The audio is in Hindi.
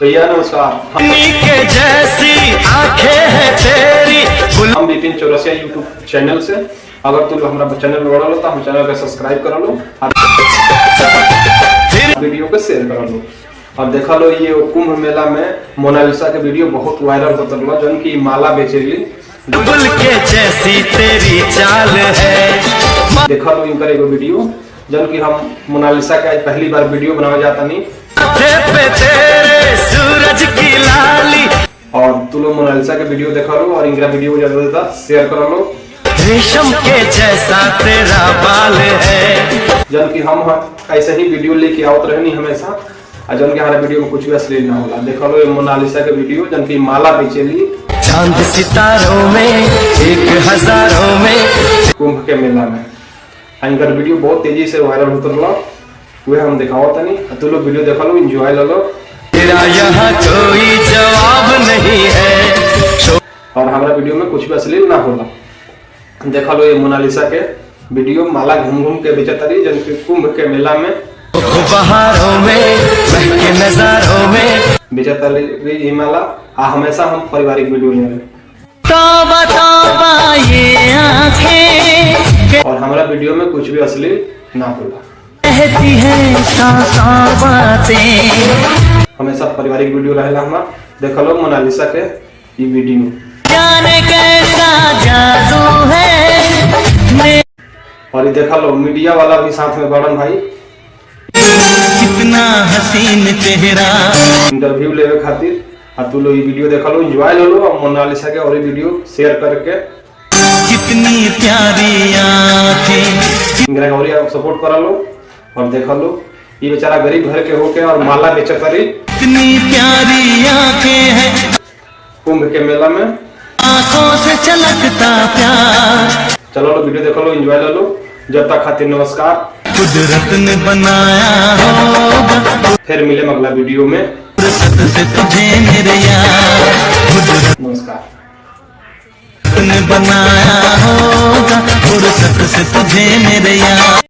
भैया नमस्कार। के जैसी आंखें हैं तेरी। हम बिपिन चौरसिया यूट्यूब चैनल से, अगर तुम हमारा चैनल बड़ा लो तो हम चैनल के सब्सक्राइब कर लो, वीडियो को शेयर कर लो और देखा लो। ये कुंभ मेला में मोनालिसा के वीडियो बहुत वायरल होता है, जन की माला बेचेली बुल के जैसी तेरी चाल है। देखा लो इनका एगो वीडियो, जन की हम मोनालिसा के आज पहली बार वीडियो बनावे जाता नहीं पे तेरे सूरज की लाली। और तुम लोग मोनालिसा के वीडियो देखा लो और इनका वीडियो ज्यादा से ज्यादा शेयर कर लो। रेशम के जैसा तेरा बाल है। जन की हम ऐसे ही वीडियो लेके आवत रहनी हमेशा, जन के हमारे वीडियो में कुछ भी अश्लील ना होला। देखा लो ये मोनालिसा के वीडियो, जन की माला बेचेली चांद सितारों में एक हजारों में कुंभ के मेला में। इनका वीडियो बहुत तेजी से वायरल होता रहा, वह हम दिखाओ तनी। तुम लोग वीडियो देखा लो, एंजॉय लो। तेरा यहाँ कोई जवाब नहीं है और हमारा वीडियो में कुछ भी अश्लील ना होला। देखा लो ये मोनालिसा के वीडियो, माला घूम घूम के बेचता रही, जन की कुंभ के मेला में बहारों में महके नजारों में बेचता रही ये माला। हमेशा हम पारिवारिक वीडियो ले रहे तौबा तौबा ये आंखें और हमारा वीडियो में कुछ भी अश्लील ना होला। कहती है सांसों बातें। हमेशा पारिवारिक वीडियो रहेला हमारा। देखा लो मोनालिसा के ये वीडियो, जाने कैसा जादू है। और ये देखा लो मीडिया वाला भी साथ में बड़न भाई, कितना हसीन चेहरा। इंटरव्यू लेवे खातिर। तू लोग ये वीडियो देखा लो, एंजॉय लो और मोनालिसा के और ये वीडियो शेयर करके कितनी प्यारी आंखें और सपोर्ट करा लो। और देखा लो ये बेचारा गरीब घर के होके और माला बेचता रही, कितनी प्यारी आंखें हैं। कुंभ के मेला में आंखों से छलकता प्यार। चलो लो वीडियो देखो लो, एंजॉय लो। जब तक खातिर नमस्कार। कुदरत ने बनाया होगा, फिर मिले अगला वीडियो में। फुर्सत से तुझे मेरे यार। कुदरत नमस्कार। ने बनाया होगा, फुर्सत से तुझे मेरे यार।